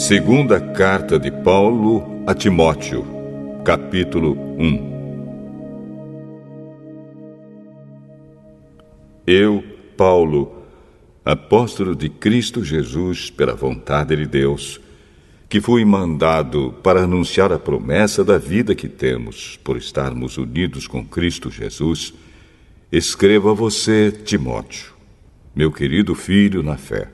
Segunda carta de Paulo a Timóteo, capítulo 1. Eu, Paulo, apóstolo de Cristo Jesus pela vontade de Deus, que fui mandado para anunciar a promessa da vida que temos por estarmos unidos com Cristo Jesus, escrevo a você, Timóteo, meu querido filho na fé.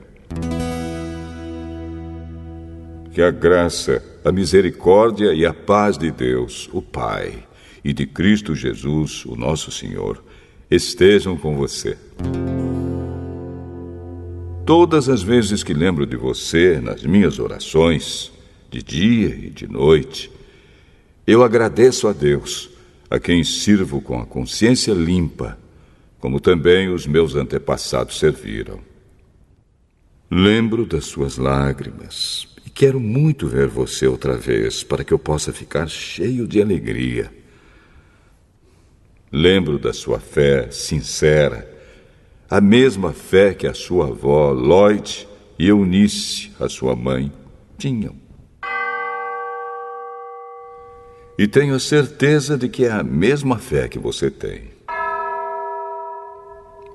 Que a graça, a misericórdia e a paz de Deus, o Pai, e de Cristo Jesus, o nosso Senhor, estejam com você. Todas as vezes que lembro de você nas minhas orações, de dia e de noite, eu agradeço a Deus, a quem sirvo com a consciência limpa, como também os meus antepassados serviram. Lembro das suas lágrimas e quero muito ver você outra vez para que eu possa ficar cheio de alegria. Lembro da sua fé sincera, a mesma fé que a sua avó Lloyd e Eunice, a sua mãe, tinham. E tenho a certeza de que é a mesma fé que você tem.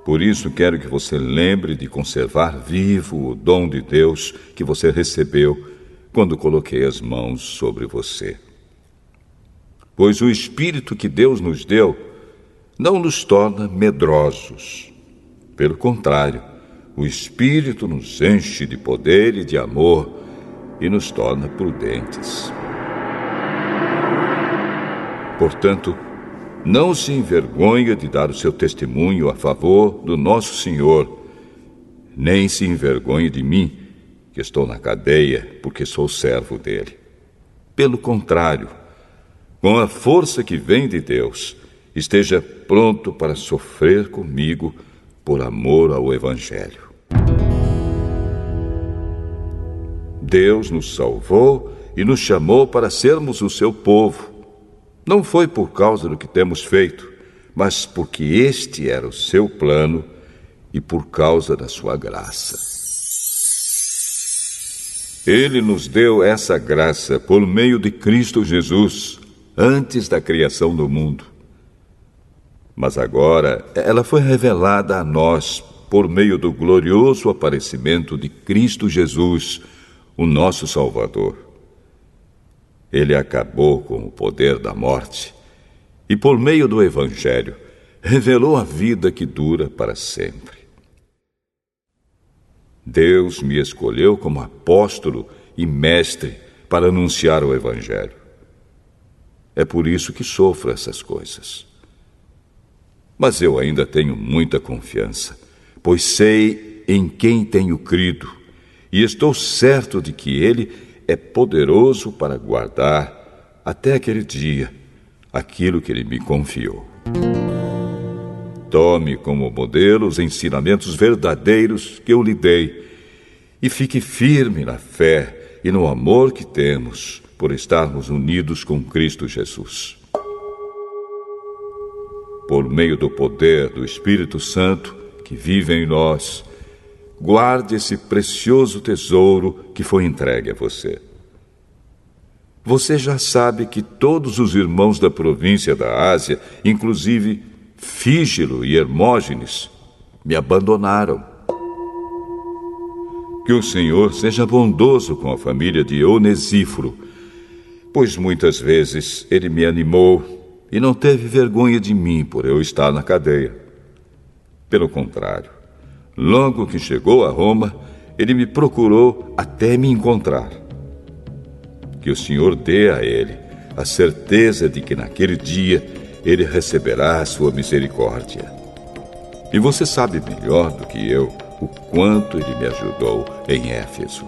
Por isso quero que você lembre de conservar vivo o dom de Deus que você recebeu quando coloquei as mãos sobre você. Pois o Espírito que Deus nos deu não nos torna medrosos. Pelo contrário, o Espírito nos enche de poder e de amor e nos torna prudentes. Portanto, não se envergonhe de dar o seu testemunho a favor do nosso Senhor, nem se envergonhe de mim, que estou na cadeia, porque sou servo dele. Pelo contrário, com a força que vem de Deus, esteja pronto para sofrer comigo por amor ao Evangelho. Deus nos salvou e nos chamou para sermos o seu povo. Não foi por causa do que temos feito, mas porque este era o seu plano e por causa da sua graça. Ele nos deu essa graça por meio de Cristo Jesus, antes da criação do mundo. Mas agora ela foi revelada a nós por meio do glorioso aparecimento de Cristo Jesus, o nosso Salvador. Ele acabou com o poder da morte e, por meio do Evangelho, revelou a vida que dura para sempre. Deus me escolheu como apóstolo e mestre para anunciar o Evangelho. É por isso que sofro essas coisas. Mas eu ainda tenho muita confiança, pois sei em quem tenho crido e estou certo de que Ele é poderoso para guardar, até aquele dia, aquilo que Ele me confiou. Tome como modelo os ensinamentos verdadeiros que eu lhe dei e fique firme na fé e no amor que temos por estarmos unidos com Cristo Jesus. Por meio do poder do Espírito Santo que vive em nós, guarde esse precioso tesouro que foi entregue a você. Você já sabe que todos os irmãos da província da Ásia, inclusive Fígelo e Hermógenes, me abandonaram. Que o Senhor seja bondoso com a família de Onesíforo, pois muitas vezes ele me animou e não teve vergonha de mim por eu estar na cadeia. Pelo contrário, logo que chegou a Roma, ele me procurou até me encontrar. Que o Senhor dê a ele a certeza de que naquele dia ele receberá a sua misericórdia. E você sabe melhor do que eu o quanto ele me ajudou em Éfeso.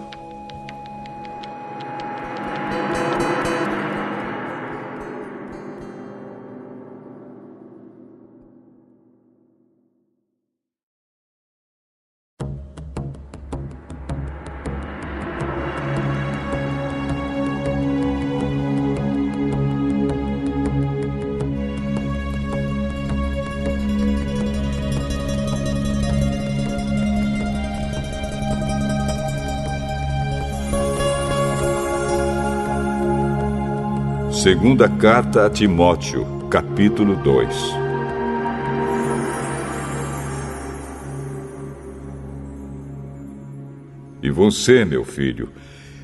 Segunda carta a Timóteo, capítulo 2. E você, meu filho,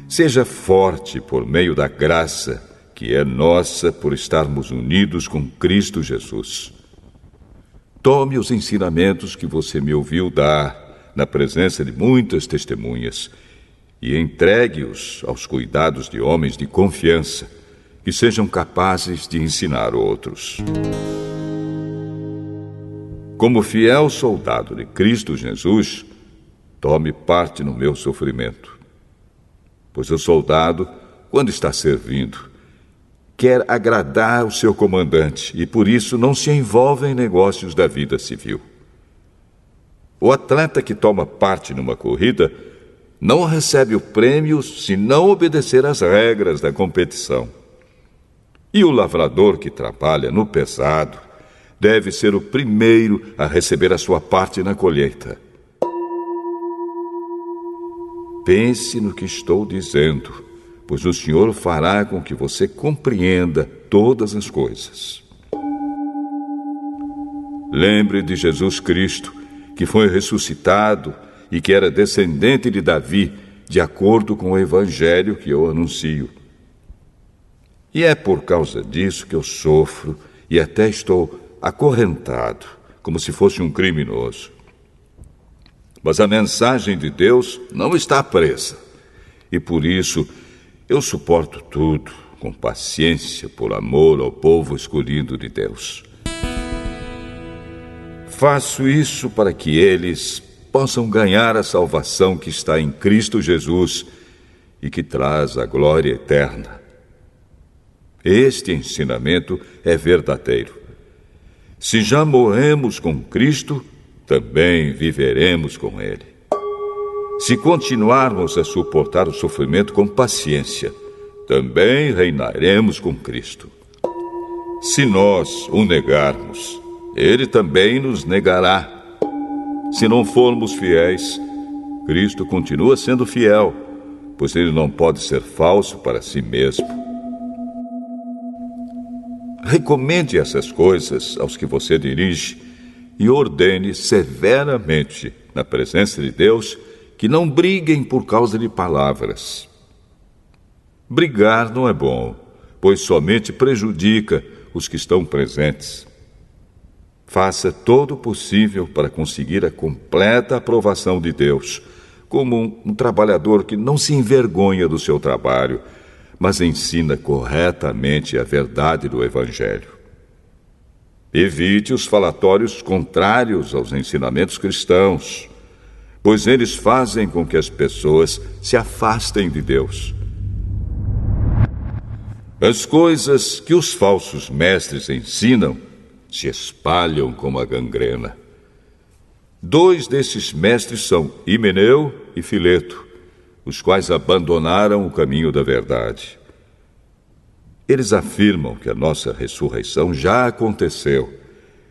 seja forte por meio da graça que é nossa por estarmos unidos com Cristo Jesus. Tome os ensinamentos que você me ouviu dar na presença de muitas testemunhas e entregue-os aos cuidados de homens de confiança que sejam capazes de ensinar outros. Como fiel soldado de Cristo Jesus, tome parte no meu sofrimento. Pois o soldado, quando está servindo, quer agradar o seu comandante e por isso não se envolve em negócios da vida civil. O atleta que toma parte numa corrida não recebe o prêmio se não obedecer às regras da competição. E o lavrador que trabalha no pesado deve ser o primeiro a receber a sua parte na colheita. Pense no que estou dizendo, pois o Senhor fará com que você compreenda todas as coisas. Lembre de Jesus Cristo, que foi ressuscitado e que era descendente de Davi, de acordo com o evangelho que eu anuncio. E é por causa disso que eu sofro e até estou acorrentado, como se fosse um criminoso. Mas a mensagem de Deus não está presa, e por isso eu suporto tudo com paciência por amor ao povo escolhido de Deus. Faço isso para que eles possam ganhar a salvação que está em Cristo Jesus e que traz a glória eterna. Este ensinamento é verdadeiro. Se já morremos com Cristo, também viveremos com Ele. Se continuarmos a suportar o sofrimento com paciência, também reinaremos com Cristo. Se nós o negarmos, Ele também nos negará. Se não formos fiéis, Cristo continua sendo fiel, pois Ele não pode ser falso para si mesmo. Recomende essas coisas aos que você dirige e ordene severamente, na presença de Deus, que não briguem por causa de palavras. Brigar não é bom, pois somente prejudica os que estão presentes. Faça todo o possível para conseguir a completa aprovação de Deus, como um trabalhador que não se envergonha do seu trabalho, mas ensina corretamente a verdade do Evangelho. Evite os falatórios contrários aos ensinamentos cristãos, pois eles fazem com que as pessoas se afastem de Deus. As coisas que os falsos mestres ensinam se espalham como a gangrena. 2 desses mestres são Himeneu e Fileto, os quais abandonaram o caminho da verdade. Eles afirmam que a nossa ressurreição já aconteceu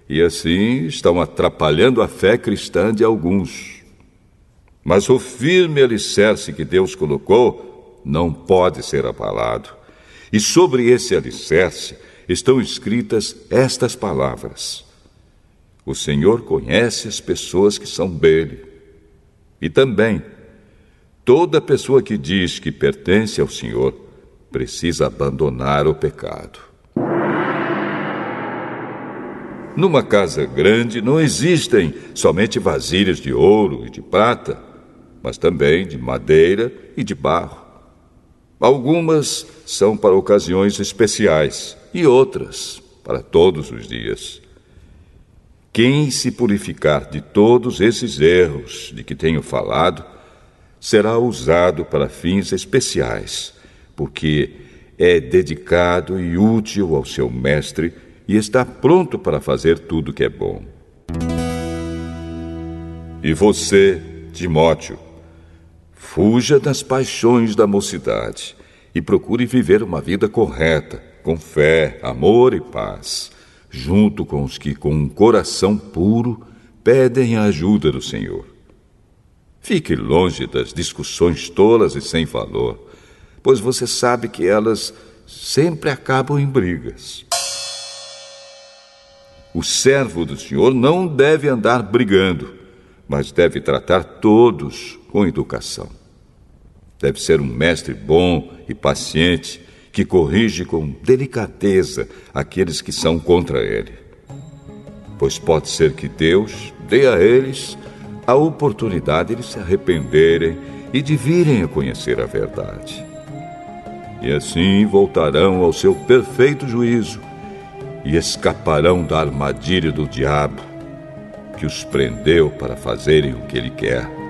e assim estão atrapalhando a fé cristã de alguns. Mas o firme alicerce que Deus colocou não pode ser abalado. E sobre esse alicerce estão escritas estas palavras: o Senhor conhece as pessoas que são dele. E também, toda pessoa que diz que pertence ao Senhor precisa abandonar o pecado. Numa casa grande não existem somente vasilhas de ouro e de prata, mas também de madeira e de barro. Algumas são para ocasiões especiais e outras para todos os dias. Quem se purificar de todos esses erros de que tenho falado, será usado para fins especiais, porque é dedicado e útil ao seu mestre e está pronto para fazer tudo que é bom. E você, Timóteo, fuja das paixões da mocidade e procure viver uma vida correta, com fé, amor e paz, junto com os que, com um coração puro, pedem a ajuda do Senhor. Fique longe das discussões tolas e sem valor, pois você sabe que elas sempre acabam em brigas. O servo do Senhor não deve andar brigando, mas deve tratar todos com educação. Deve ser um mestre bom e paciente, que corrige com delicadeza aqueles que são contra ele. Pois pode ser que Deus dê a eles a oportunidade de se arrependerem e de virem a conhecer a verdade. E assim voltarão ao seu perfeito juízo e escaparão da armadilha do diabo, que os prendeu para fazerem o que ele quer.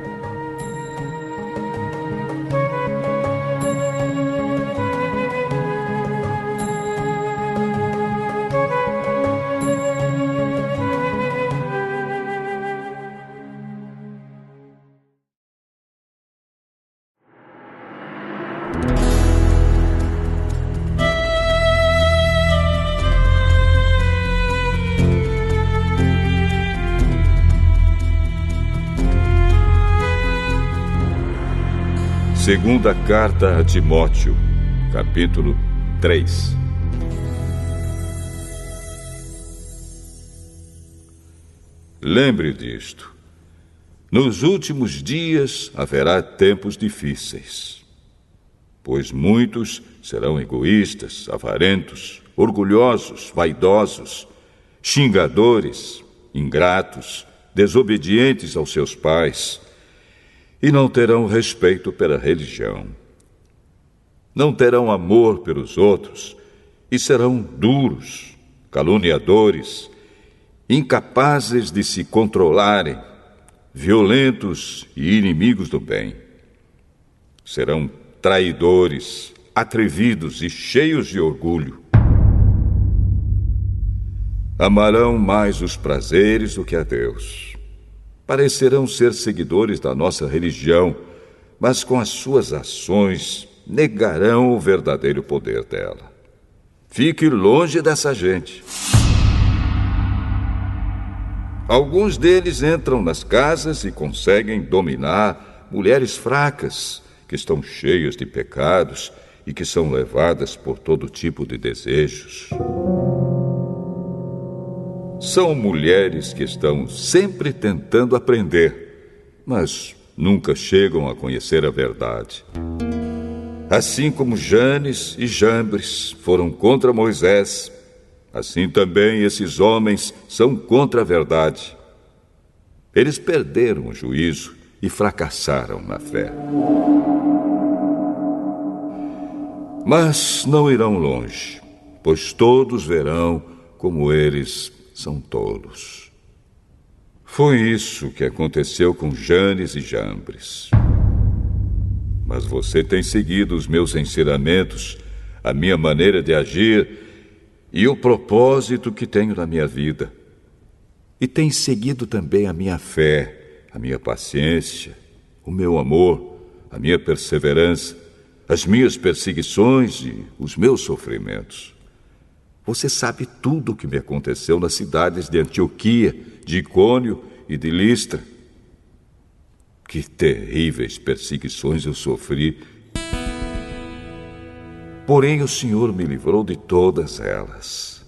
Segunda carta a Timóteo, capítulo 3. Lembre disto: nos últimos dias haverá tempos difíceis, pois muitos serão egoístas, avarentos, orgulhosos, vaidosos, xingadores, ingratos, desobedientes aos seus pais, e não terão respeito pela religião. Não terão amor pelos outros e serão duros, caluniadores, incapazes de se controlarem, violentos e inimigos do bem. Serão traidores, atrevidos e cheios de orgulho. Amarão mais os prazeres do que a Deus. Parecerão ser seguidores da nossa religião, mas com as suas ações negarão o verdadeiro poder dela. Fique longe dessa gente. Alguns deles entram nas casas e conseguem dominar mulheres fracas, que estão cheias de pecados e que são levadas por todo tipo de desejos. São mulheres que estão sempre tentando aprender, mas nunca chegam a conhecer a verdade. Assim como Janes e Jambres foram contra Moisés, assim também esses homens são contra a verdade. Eles perderam o juízo e fracassaram na fé. Mas não irão longe, pois todos verão como eles são tolos. Foi isso que aconteceu com Janes e Jambres. Mas você tem seguido os meus ensinamentos, a minha maneira de agir e o propósito que tenho na minha vida. E tem seguido também a minha fé, a minha paciência, o meu amor, a minha perseverança, as minhas perseguições e os meus sofrimentos. Você sabe tudo o que me aconteceu nas cidades de Antioquia, de Icônio e de Listra. Que terríveis perseguições eu sofri. Porém, o Senhor me livrou de todas elas.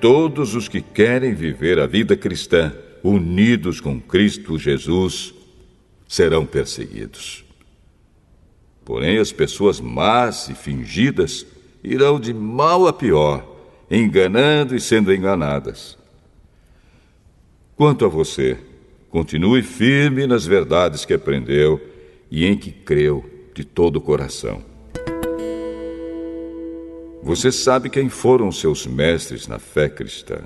Todos os que querem viver a vida cristã, unidos com Cristo Jesus, serão perseguidos. Porém, as pessoas más e fingidas irão de mal a pior, enganando e sendo enganadas. Quanto a você, continue firme nas verdades que aprendeu e em que creu de todo o coração. Você sabe quem foram seus mestres na fé cristã.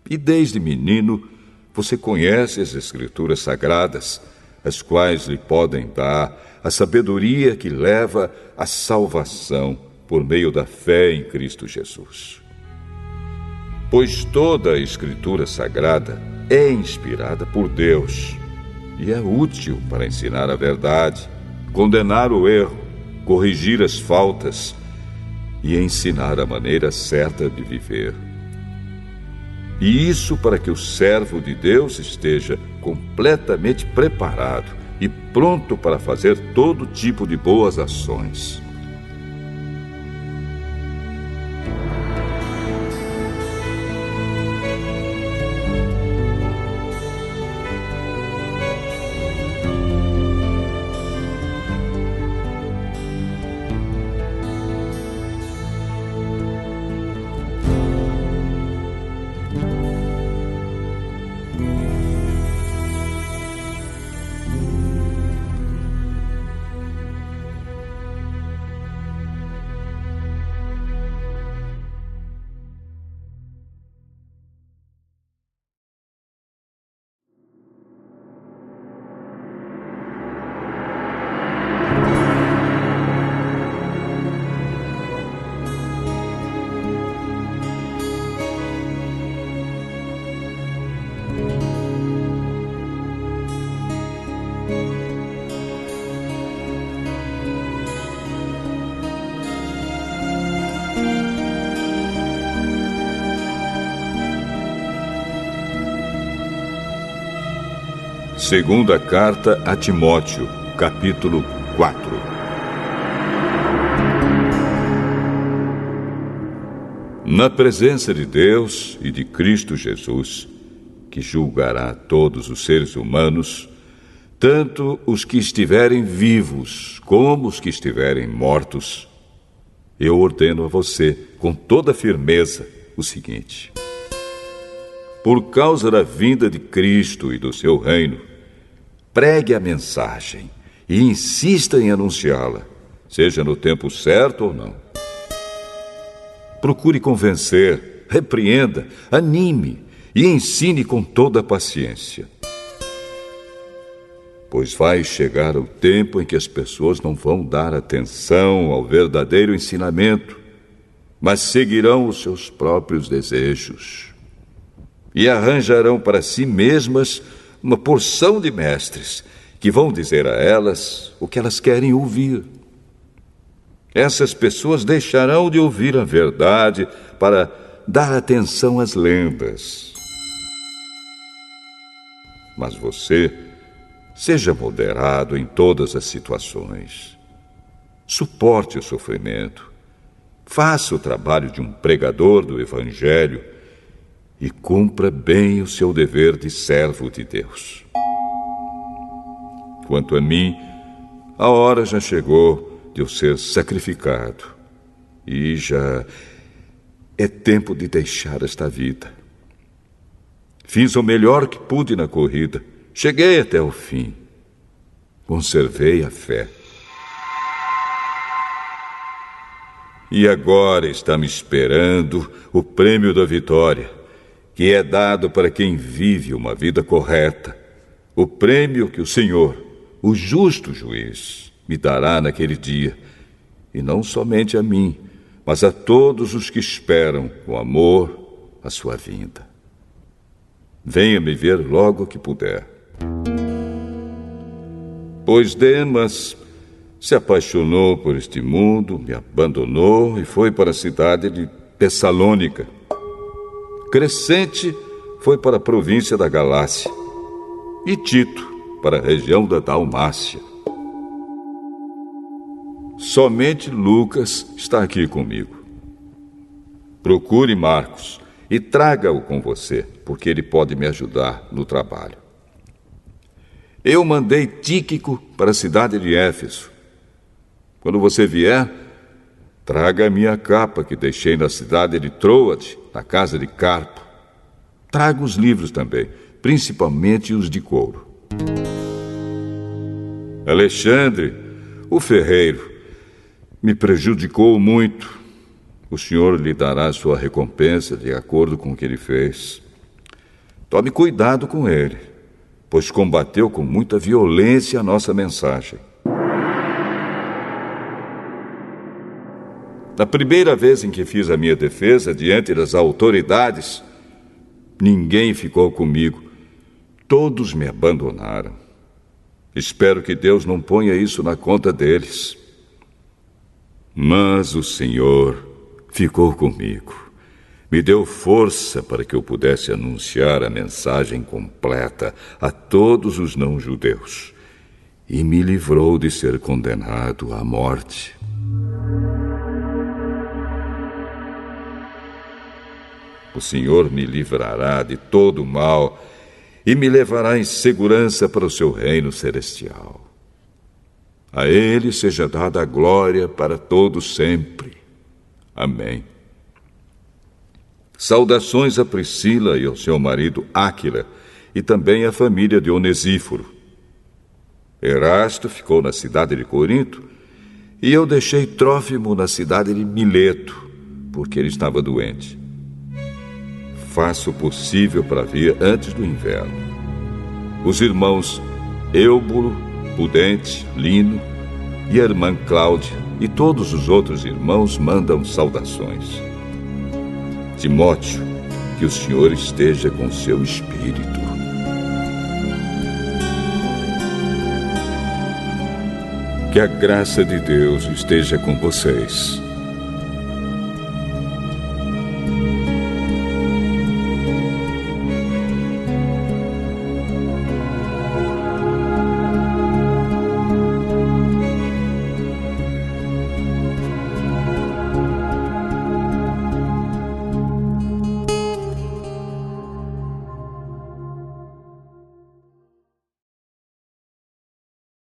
E desde menino, você conhece as Escrituras Sagradas, as quais lhe podem dar a sabedoria que leva à salvação por meio da fé em Cristo Jesus. Pois toda a Escritura Sagrada é inspirada por Deus e é útil para ensinar a verdade, condenar o erro, corrigir as faltas e ensinar a maneira certa de viver. E isso para que o servo de Deus esteja completamente preparado e pronto para fazer todo tipo de boas ações. Segunda carta a Timóteo, capítulo 4. Na presença de Deus e de Cristo Jesus, que julgará todos os seres humanos, tanto os que estiverem vivos como os que estiverem mortos, eu ordeno a você, com toda firmeza, o seguinte: por causa da vinda de Cristo e do seu reino, pregue a mensagem e insista em anunciá-la, seja no tempo certo ou não. Procure convencer, repreenda, anime e ensine com toda a paciência. Pois vai chegar o tempo em que as pessoas não vão dar atenção ao verdadeiro ensinamento, mas seguirão os seus próprios desejos e arranjarão para si mesmas uma porção de mestres que vão dizer a elas o que elas querem ouvir. Essas pessoas deixarão de ouvir a verdade para dar atenção às lendas. Mas você, seja moderado em todas as situações. Suporte o sofrimento. Faça o trabalho de um pregador do Evangelho e cumpra bem o seu dever de servo de Deus. Quanto a mim, a hora já chegou de eu ser sacrificado e já é tempo de deixar esta vida. Fiz o melhor que pude na corrida. Cheguei até o fim. Conservei a fé. E agora está me esperando o prêmio da vitória, que é dado para quem vive uma vida correta. O prêmio que o Senhor, o justo juiz, me dará naquele dia. E não somente a mim, mas a todos os que esperam com amor a sua vinda. Venha me ver logo que puder. Pois Demas se apaixonou por este mundo, me abandonou e foi para a cidade de Tessalônica. Crescente foi para a província da Galácia e Tito para a região da Dalmácia. Somente Lucas está aqui comigo. Procure Marcos e traga-o com você, porque ele pode me ajudar no trabalho. Eu mandei Tíquico para a cidade de Éfeso. Quando você vier, traga a minha capa que deixei na cidade de Troade, na casa de Carpo. Traga os livros também, principalmente os de couro. Alexandre, o ferreiro, me prejudicou muito. O Senhor lhe dará sua recompensa de acordo com o que ele fez. Tome cuidado com ele, pois combateu com muita violência a nossa mensagem. Na primeira vez em que fiz a minha defesa diante das autoridades, ninguém ficou comigo. Todos me abandonaram. Espero que Deus não ponha isso na conta deles. Mas o Senhor ficou comigo. Me deu força para que eu pudesse anunciar a mensagem completa a todos os não-judeus e me livrou de ser condenado à morte. O Senhor me livrará de todo o mal e me levará em segurança para o seu reino celestial. A Ele seja dada a glória para todos sempre. Amém. Saudações a Priscila e ao seu marido Áquila, e também à família de Onesíforo. Erasto ficou na cidade de Corinto, e eu deixei Trófimo na cidade de Mileto, porque ele estava doente. Faça o possível para vir antes do inverno. Os irmãos Eúbulo, Pudente, Lino e a irmã Cláudia e todos os outros irmãos mandam saudações. Timóteo, que o Senhor esteja com seu espírito. Que a graça de Deus esteja com vocês.